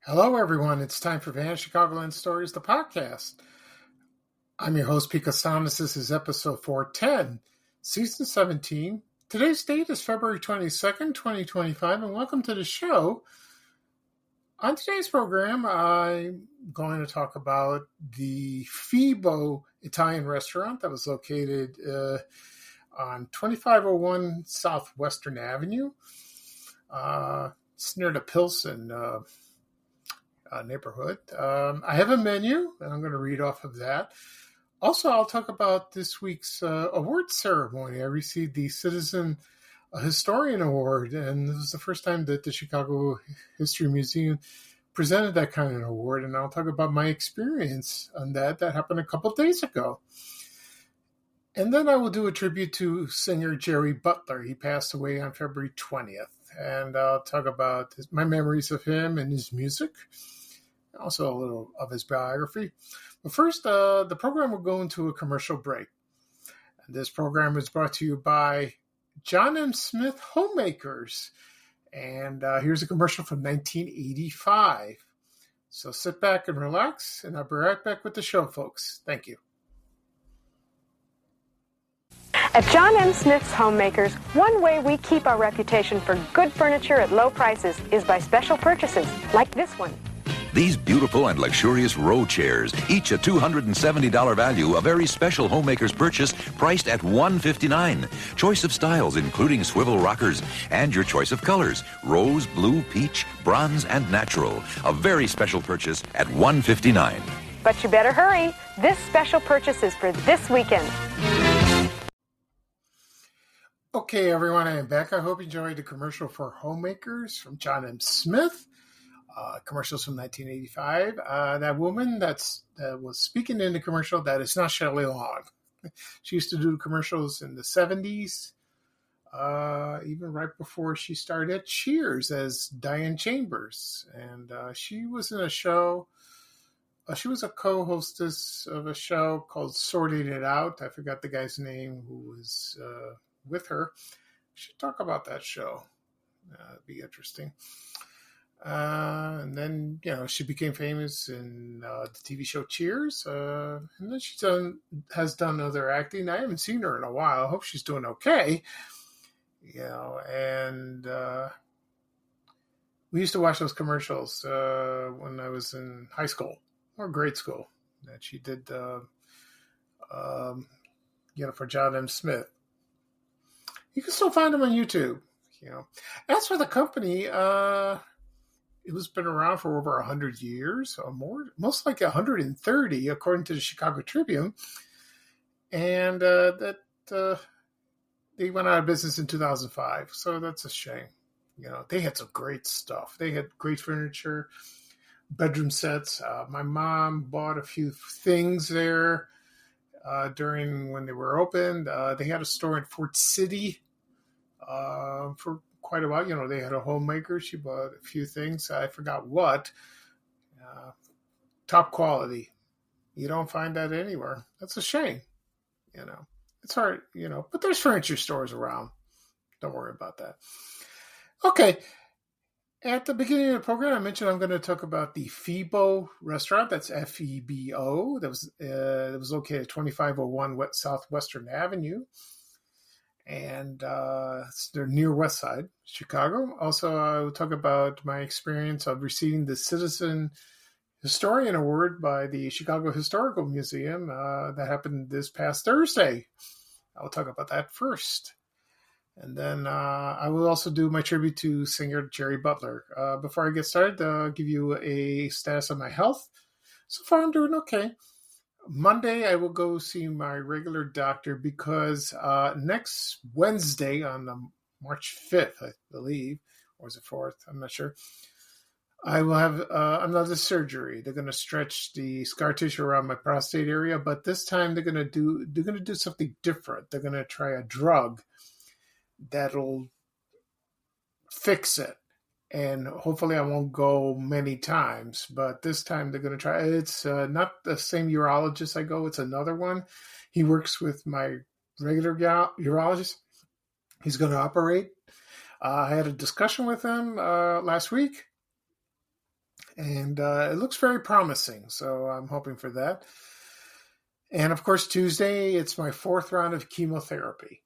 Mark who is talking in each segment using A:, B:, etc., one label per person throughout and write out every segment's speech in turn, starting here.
A: Hello, everyone. It's time for Van Chicagoland Stories, the podcast. I'm your host, Pete Costanis. This is episode 410, season 17. Today's date is February 22nd, 2025, and welcome to the show. On today's program, I'm going to talk about the Febo Italian restaurant that was located on 2501 Southwestern Avenue. It's near the Pilsen neighborhood. I have a menu, and I'm going to read off of that. Also, I'll talk about this week's award ceremony. I received the Citizen Historian Award, and this was the first time that the Chicago History Museum presented that kind of award, and I'll talk about my experience on that. That happened a couple of days ago. And then I will do a tribute to singer Jerry Butler. He passed away on February 20th, and I'll talk about my memories of him and his music. Also a little of his biography. But first, the program will go into a commercial break. And this program is brought to you by John M. Smith Homemakers. And here's a commercial from 1985. So sit back and relax, and I'll be right back with the show, folks. Thank you.
B: At John M. Smith's Homemakers, one way we keep our reputation for good furniture at low prices is by special purchases, like this one.
C: These beautiful and luxurious row chairs, each a $270 value, a very special Homemakers purchase priced at $159. Choice of styles, including swivel rockers, and your choice of colors, rose, blue, peach, bronze, and natural. A very special purchase at $159.
B: But you better hurry. This special purchase is for this weekend.
A: Okay, everyone, I am back. I hope you enjoyed the commercial for Homemakers from John M. Smith. Commercials from 1985. That woman that was speaking in the commercial, that is not Shelley Long. She used to do commercials in the 70s, even right before she started Cheers as Diane Chambers. And she was in a show. She was a co-hostess of a show called Sorting It Out. I forgot the guy's name who was with her. We should talk about that show. It'd be interesting. And then, she became famous in the TV show Cheers. And then she has done other acting. I haven't seen her in a while. I hope she's doing okay. And we used to watch those commercials when I was in high school or grade school that she did, for John M. Smith. You can still find them on YouTube. As for the company, it was been around for over 100 years or more, most like 130, according to the Chicago Tribune. And they went out of business in 2005. So that's a shame. They had some great stuff. They had great furniture, bedroom sets. My mom bought a few things there during when they were opened. They had a store in Fort City for quite a while. They had a homemaker. She bought a few things. I forgot what. Top quality. You don't find that anywhere. That's a shame. It's hard, but there's furniture stores around. Don't worry about that. Okay. At the beginning of the program, I mentioned I'm going to talk about the Febo Restaurant. That's Febo. That was located at 2501 Southwestern Avenue. And they're near West Side, Chicago. Also, I will talk about my experience of receiving the Citizen Historian Award by the Chicago Historical Museum. That happened this past Thursday. I'll talk about that first. And then I will also do my tribute to singer Jerry Butler. Before I get started, I'll give you a status of my health. So far, I'm doing okay. Monday, I will go see my regular doctor because next Wednesday on March 5th, I believe, or is it 4th? I'm not sure. I will have another surgery. They're going to stretch the scar tissue around my prostate area, but this time they're going to do something different. They're going to try a drug that'll fix it. And hopefully I won't go many times, but this time they're going to try. It's not the same urologist I go. It's another one. He works with my regular urologist. He's going to operate. I had a discussion with him last week, And it looks very promising. So I'm hoping for that. And of course, Tuesday, it's my 4th round of chemotherapy.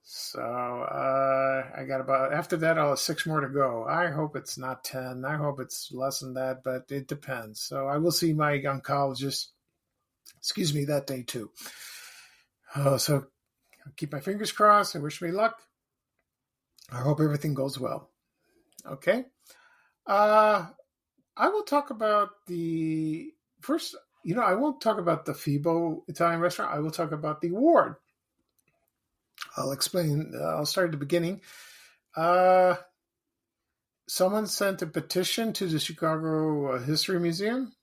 A: So I got after that, I'll have 6 more to go. I hope it's not 10. I hope it's less than that, but it depends. So I will see my oncologist, that day too. So I'll keep my fingers crossed. I wish me luck. I hope everything goes well. Okay. I will talk about the first, I won't talk about the Febo Italian restaurant. I will talk about the award. I'll explain. I'll start at the beginning. Someone sent a petition to the Chicago History Museum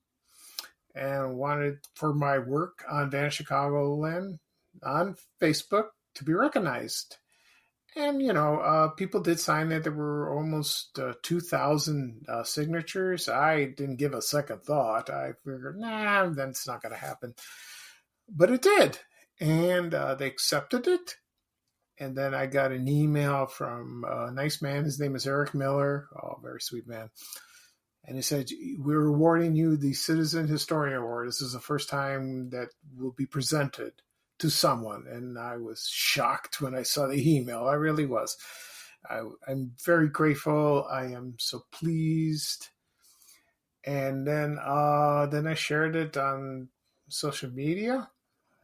A: and wanted for my work on Van Chicagoland on Facebook to be recognized. And, people did sign it. There were almost 2,000 signatures. I didn't give a second thought. I figured, then it's not going to happen. But it did. And they accepted it. And then I got an email from a nice man. His name is Eric Miller. Oh, very sweet man. And he said, we're awarding you the Citizen Historian Award. This is the first time that will be presented to someone. And I was shocked when I saw the email. I really was. I'm very grateful. I am so pleased. And then I shared it on social media,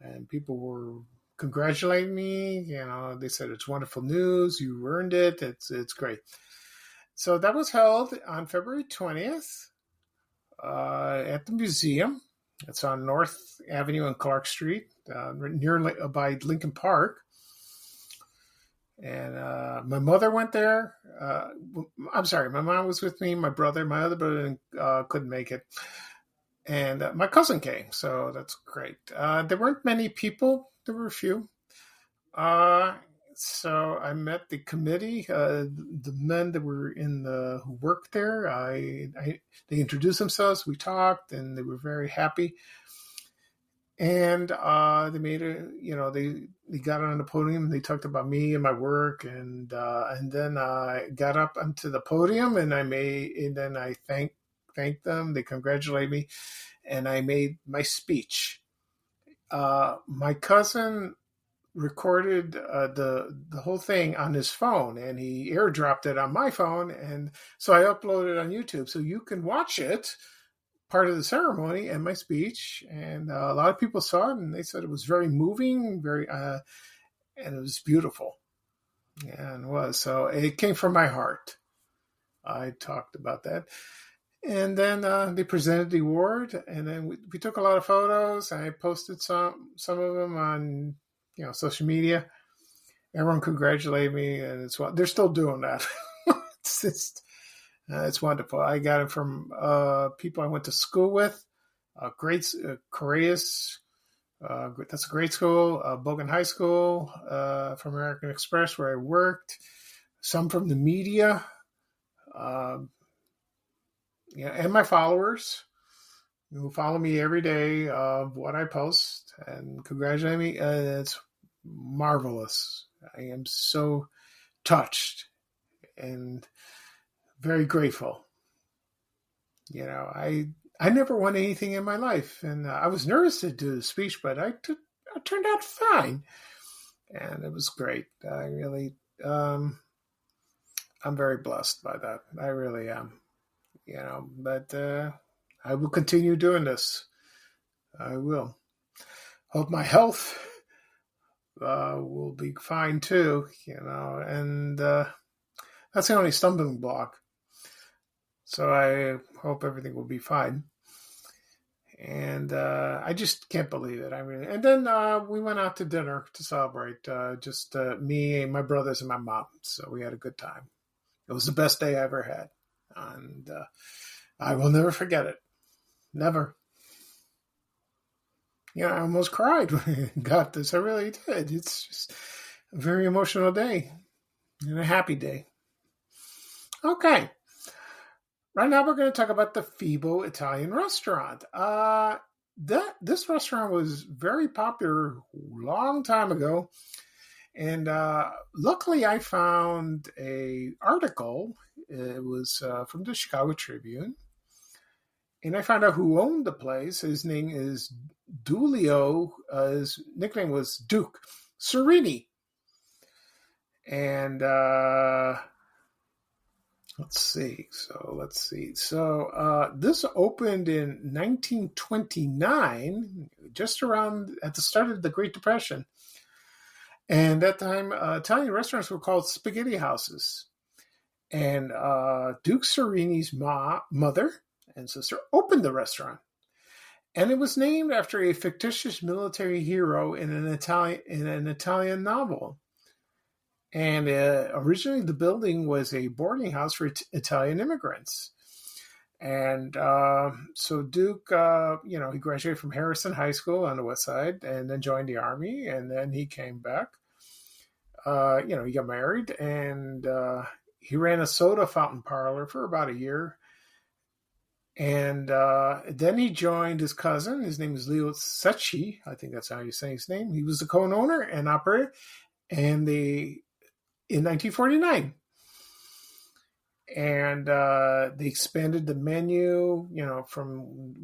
A: and people were congratulating me. They said it's wonderful news. You earned it. It's great. So that was held on February 20th at the museum. It's on North Avenue and Clark Street, by Lincoln Park. And my mother went there. I'm sorry, my mom was with me. My other brother couldn't make it. And my cousin came, so that's great. There weren't many people. There were a few. So I met the committee, the men that were who worked there. They introduced themselves. We talked, and they were very happy. And they made they got on the podium. And they talked about me and my work, and then I got up onto the podium, and then I thanked them. They congratulated me, and I made my speech. My cousin recorded the whole thing on his phone, and he airdropped it on my phone, and so I uploaded it on YouTube, so you can watch it, part of the ceremony and my speech. And a lot of people saw it, and they said it was very moving, and it was beautiful. And it was. So it came from my heart. I talked about that. And then they presented the award, and then we took a lot of photos. I posted some of them on social media. Everyone congratulated me, and they're still doing that. It's wonderful. I got it from people I went to school with. Correas, that's a great school. Bogan High School, from American Express, where I worked. Some from the media, and my followers who follow me every day of what I post and congratulate me. It's marvelous. I am so touched and very grateful. I never won anything in my life, and I was nervous to do the speech, but I turned out fine, and it was great. I really, I'm very blessed by that. I really am. But I will continue doing this. I will. Hope my health will be fine too, and that's the only stumbling block. So I hope everything will be fine. And I just can't believe it. And then we went out to dinner to celebrate, just me, my brothers, and my mom. So we had a good time. It was the best day I ever had. And I will never forget it. Never. I almost cried when I got this. I really did. It's just a very emotional day and a happy day. Okay. Right now we're going to talk about the Febo Italian Restaurant. This restaurant was very popular a long time ago. And luckily I found an article. It was from the Chicago Tribune. And I found out who owned the place. His name is Dulio. His nickname was Duke Serini. And let's see. So this opened in 1929, just around at the start of the Great Depression. And at that time, Italian restaurants were called spaghetti houses. And Duke Serini's mother and sister opened the restaurant. And it was named after a fictitious military hero in an Italian novel. And originally, the building was a boarding house for Italian immigrants. And so Duke, he graduated from Harrison High School on the West Side, and then joined the Army, and then he came back. He got married, and he ran a soda fountain parlor for about a year. And then he joined his cousin. His name is Leo Secchi. I think that's how you say his name. He was the co-owner and operator. And in 1949. And they expanded the menu, from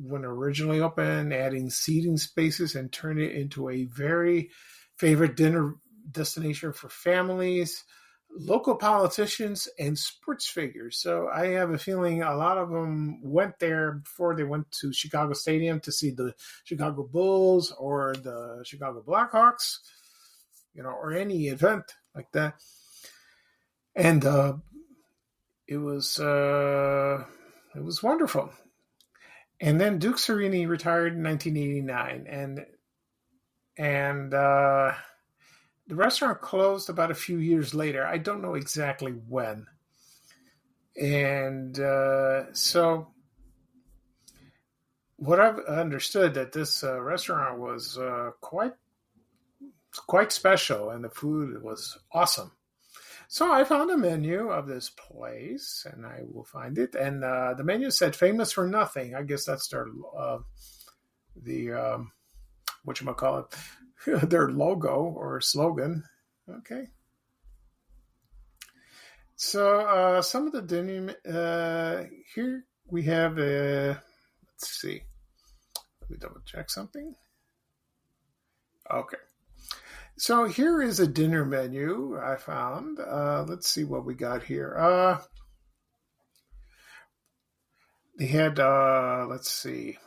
A: when it originally opened, adding seating spaces and turned it into a very favorite dinner destination for families, local politicians, and sports figures. So I have a feeling a lot of them went there before they went to Chicago Stadium to see the Chicago Bulls or the Chicago Blackhawks, or any event like that. And it was wonderful. And then Duke Serini retired in 1989, and the restaurant closed about a few years later. I don't know exactly when. And so what I've understood that this restaurant was quite special, and the food was awesome. So I found a menu of this place, and I will find it. And the menu said "famous for nothing." I guess that's their their logo or slogan. Okay. So some of the dinner here we have. Let's see. Let me double check something. Okay. So here is a dinner menu I found. Let's see what we got here. They had, let's see.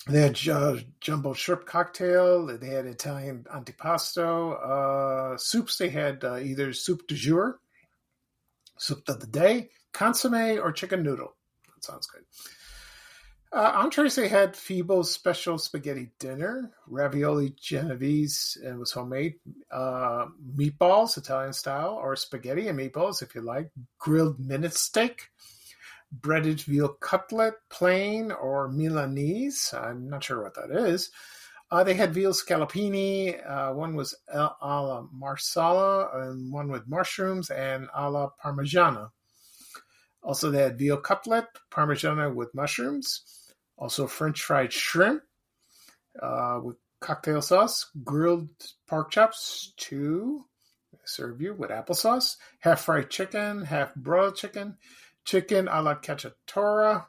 A: They had jumbo shrimp cocktail. They had Italian antipasto. Soups, they had either soup du jour, soup of the day, consomme, or chicken noodle. That sounds good. Entrees, they had Febo's special spaghetti dinner, ravioli Genovese, and it was homemade, meatballs, Italian style, or spaghetti and meatballs if you like, grilled minute steak, breaded veal cutlet, plain or Milanese. I'm not sure what that is. They had veal scallopini. One was alla marsala, and one with mushrooms, and alla parmigiana. Also, they had veal cutlet, parmigiana with mushrooms. Also, French fried shrimp with cocktail sauce, grilled pork chops, 2. Serve you with applesauce, half fried chicken, half broiled chicken, chicken alla cacciatora,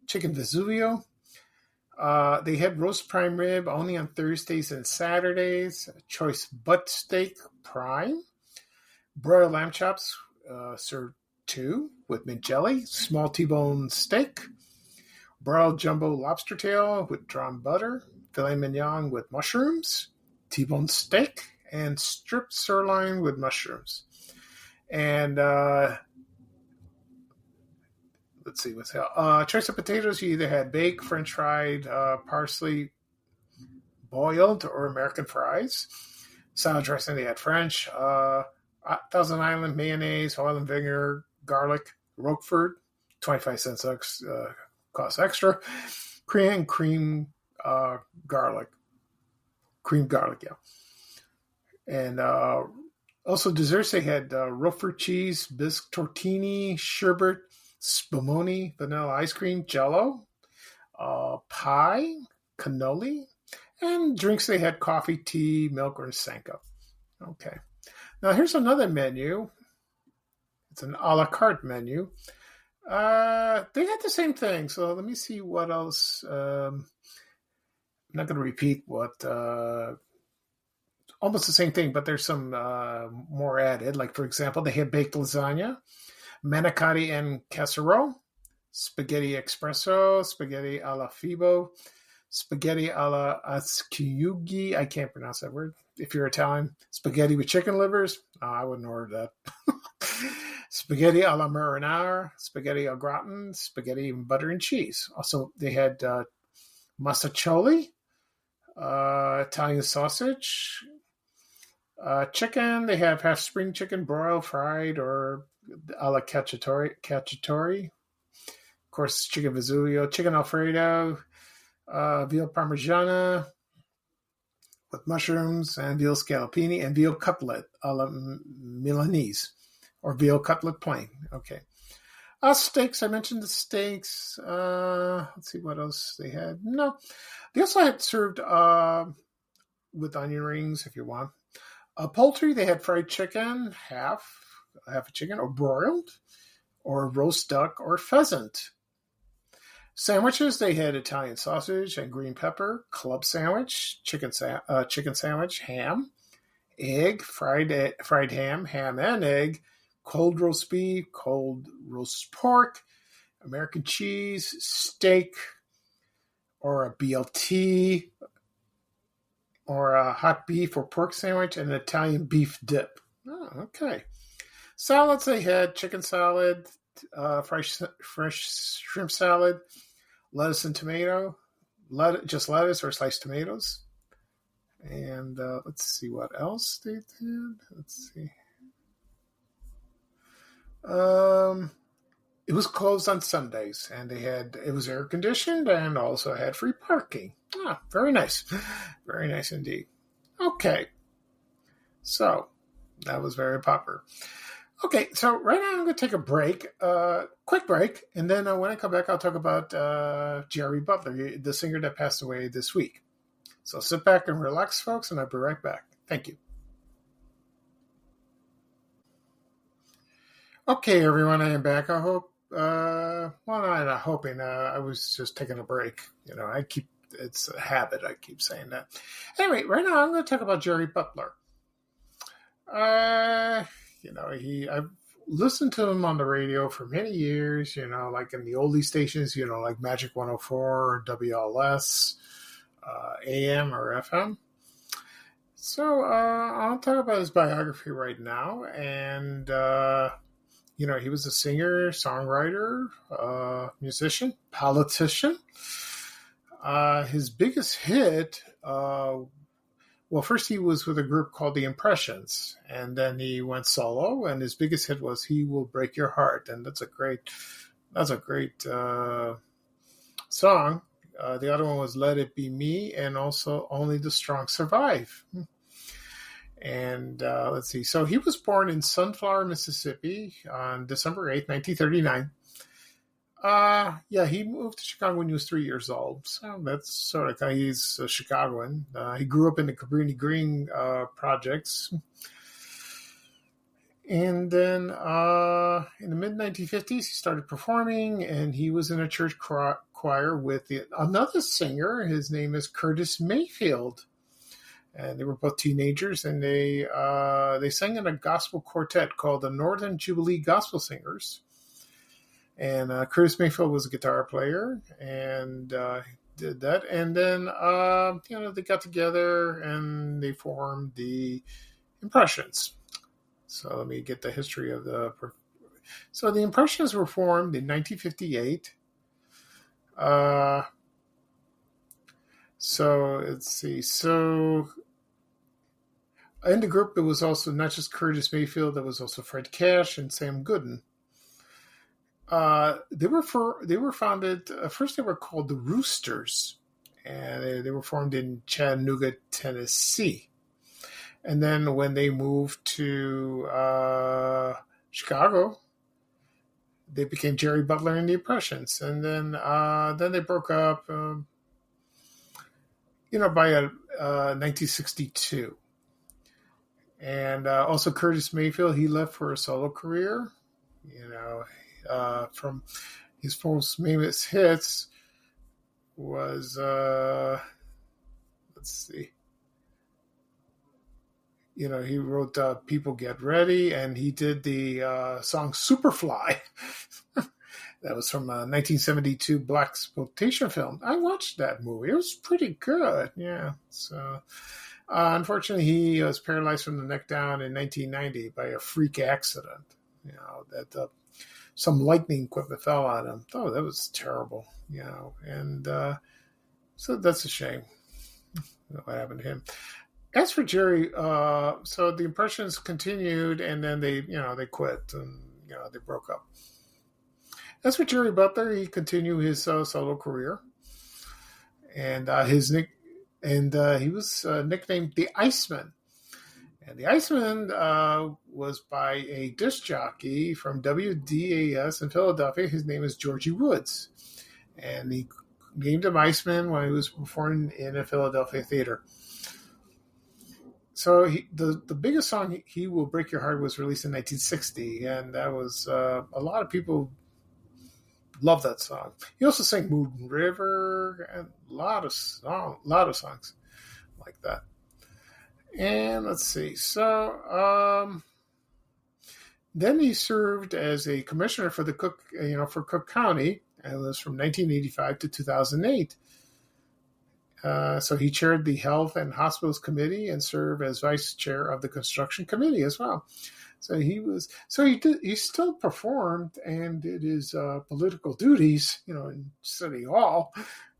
A: chicken Vesuvio. They had roast prime rib only on Thursdays and Saturdays, choice butt steak prime, broiled lamb chops served 2 with mint jelly, small T-bone steak, broiled jumbo lobster tail with drawn butter, filet mignon with mushrooms, T-bone steak, and stripped sirloin with mushrooms. And let's see what's out. Choice of potatoes, you either had baked, French fried, parsley, boiled, or American fries. Salad dressing, they had French, Thousand Island mayonnaise, oil and vinegar, garlic, Roquefort, 25 cents cost extra. Cream garlic. Cream garlic, yeah. And also desserts, they had Roquefort cheese, bisque tortini, sherbet, spumoni, vanilla ice cream, jello, pie, cannoli, and drinks, they had coffee, tea, milk, or Sanka. Okay. Now here's another menu. It's an a la carte menu. They had the same thing. So let me see what else. I'm not going to repeat what almost the same thing, but there's some more added. Like, for example, they had baked lasagna, manicotti and casserole, spaghetti espresso, spaghetti alla Febo, spaghetti alla Asciughi. I can't pronounce that word. If you're Italian, spaghetti with chicken livers. Oh, I wouldn't order that. Spaghetti alla marinara, spaghetti au gratin, spaghetti and butter and cheese. Also, they had masticholi, Italian sausage, chicken. They have half spring chicken, broiled, fried, or alla cacciatore. Of course, chicken Vesuvio, chicken Alfredo, veal parmigiana with mushrooms, and veal scallopini, and veal cutlet alla Milanese, or veal cutlet plain. Okay. Steaks. I mentioned the steaks. Let's see what else they had. No, they also had served with onion rings if you want. Poultry. They had fried chicken, half a chicken, or broiled, or roast duck, or pheasant. Sandwiches. They had Italian sausage and green pepper, club sandwich, chicken sandwich, ham, egg, fried ham, ham and egg, cold roast beef, cold roast pork, American cheese, steak, or a BLT, or a hot beef or pork sandwich, and an Italian beef dip. Oh, okay. Salads, they had chicken salad, fresh shrimp salad, lettuce and tomato, just lettuce or sliced tomatoes. And let's see what else they did. Let's see. It was closed on Sundays, and it was air conditioned and also had free parking. Ah, very nice. Very nice indeed. Okay. So that was very popular. Okay, so right now I'm going to take a break, quick break, and then when I come back, I'll talk about Jerry Butler, the singer that passed away this week. So sit back and relax, folks, and I'll be right back. Thank you. Okay, everyone, I am back. I hope, well, I'm not hoping. I was just taking a break. It's a habit. I keep saying that. Anyway, right now I'm going to talk about Jerry Butler. I've listened to him on the radio for many years, like in the oldie stations, like Magic 104, WLS, AM or FM. So I'll talk about his biography right now. And, he was a singer, songwriter, musician, politician. His biggest hit, first he was with a group called The Impressions, and then he went solo, and his biggest hit was "He Will Break Your Heart," and that's a great song. The other one was "Let It Be Me," and also "Only the Strong Survive." And let's see. So he was born in Sunflower, Mississippi on December 8th, 1939. He moved to Chicago when he was 3 years old. So that's sort of, he's a Chicagoan. He grew up in the Cabrini Green projects. And then in the mid-1950s, he started performing, and he was in a church choir with another singer. His name is Curtis Mayfield. And they were both teenagers, and they sang in a gospel quartet called the Northern Jubilee Gospel Singers. And Curtis Mayfield was a guitar player, and did that. And then, they got together and they formed the Impressions. So let me get the history of So the Impressions were formed in 1958. So let's see. So in the group, there was also not just Curtis Mayfield, there was also Fred Cash and Sam Gooden. They were founded, first they were called the Roosters, and they were formed in Chattanooga, Tennessee. And then when they moved to Chicago, they became Jerry Butler and the Impressions. And then they broke up, by 1962. And also Curtis Mayfield, he left for a solo career. From his most famous hits was, let's see, he wrote People Get Ready, and he did the song Superfly. That was from a 1972 blaxploitation film. I watched that movie. It was pretty good. Yeah. So, unfortunately, he was paralyzed from the neck down in 1990 by a freak accident. That some lightning equipment fell on him. Oh, that was terrible. And so that's a shame. What happened to him? As for Jerry, so the Impressions continued, and then they quit, and they broke up. As for Jerry Butler, he continued his solo career, and he was nicknamed the Iceman. And the Iceman was by a disc jockey from WDAS in Philadelphia. His name is Georgie Woods, and he named him Iceman when he was performing in a Philadelphia theater. So the biggest song, "He Will Break Your Heart," was released in 1960, and that was a lot of people love that song. He also sang Moon River and a lot of songs like that. And let's see. So then he served as a commissioner for the Cook County, and it was from 1985 to 2008. So he chaired the Health and Hospitals Committee and served as vice chair of the Construction Committee as well. So he still performed and did his political duties, in City Hall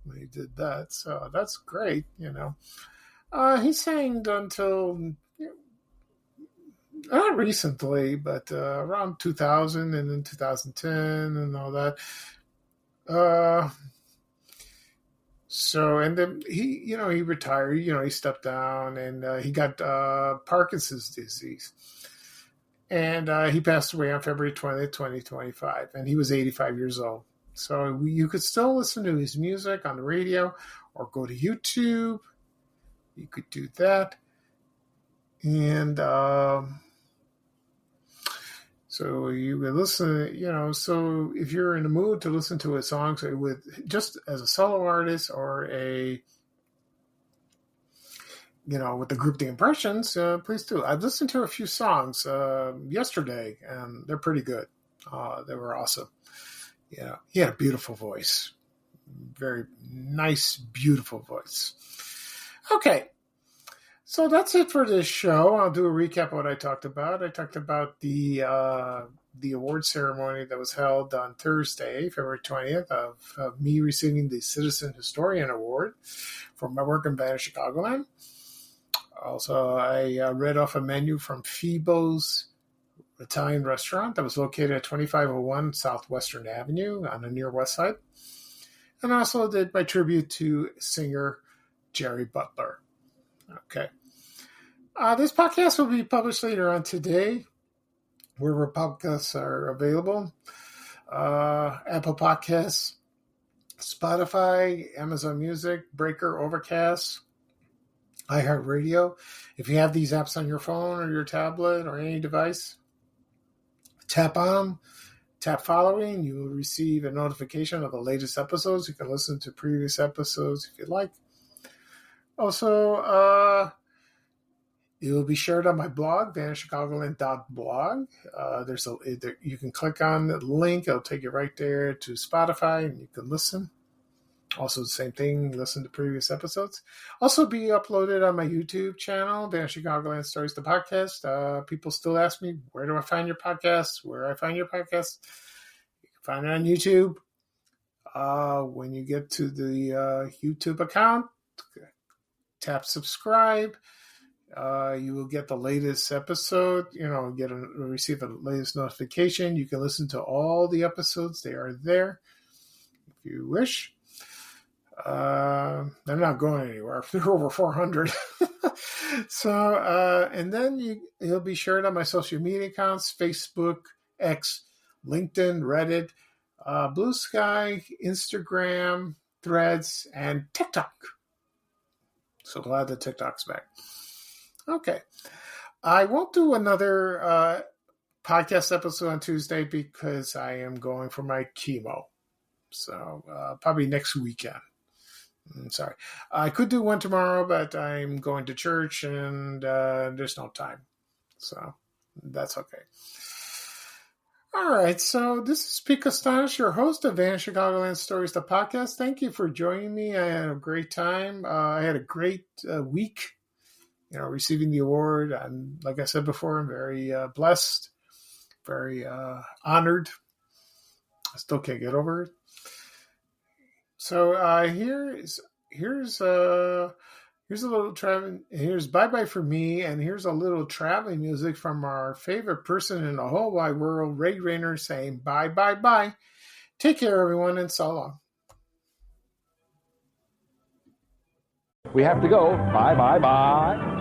A: when he did that. So that's great, He sang until, not recently, but around 2000 and then 2010 and all that. So, and then he retired, he stepped down, and he got Parkinson's disease. And he passed away on February 20th, 2025, and he was 85 years old. So you could still listen to his music on the radio or go to YouTube. You could do that. And so you could listen, so if you're in the mood to listen to his songs with just as a solo artist or with the group The Impressions, please do. I've listened to a few songs yesterday, and they're pretty good. They were awesome. He had a beautiful voice. Very nice, beautiful voice. Okay. So that's it for this show. I'll do a recap of what I talked about. I talked about the award ceremony that was held on Thursday, February 20th, of me receiving the Citizen Historian Award for my work in Banner, Chicagoland. Also, I read off a menu from Febo's Italian restaurant that was located at 2501 Southwestern Avenue on the near west side. And I also did my tribute to singer Jerry Butler. Okay. This podcast will be published later on today, wherever podcasts are available. Apple Podcasts, Spotify, Amazon Music, Breaker, Overcast, iHeartRadio. If you have these apps on your phone or your tablet or any device, tap on them, tap following. You will receive a notification of the latest episodes. You can listen to previous episodes if you'd like. Also, it will be shared on my blog, vanishchicagoland.blog. You can click on the link. It'll take you right there to Spotify, and you can listen. Also, the same thing, listen to previous episodes. Also be uploaded on my YouTube channel, Vanish Chicagoland Stories, the podcast. People still ask me, where do I find your podcast? Where do I find your podcast? You can find it on YouTube. When you get to the YouTube account, tap subscribe. You will get the latest episode, receive the latest notification. You can listen to all the episodes. They are there if you wish. They're not going anywhere. They're over 400. So, and then it'll be shared on my social media accounts, Facebook, X, LinkedIn, Reddit, Blue Sky, Instagram, Threads, and TikTok. So glad that TikTok's back. Okay. I won't do another podcast episode on Tuesday because I am going for my chemo. So probably next weekend. Sorry. I could do one tomorrow, but I'm going to church and there's no time. So that's okay. All right, so this is Pete Costanish, your host of Van Chicagoland Stories, the podcast. Thank you for joining me. I had a great time. I had a great week, receiving the award. And like I said before, I'm very blessed, very honored. I still can't get over it. So here's a little traveling. Here's Bye Bye for Me, and here's a little traveling music from our favorite person in the whole wide world, Ray Rayner, saying bye, bye, bye. Take care, everyone, and so long.
D: We have to go. Bye, bye, bye.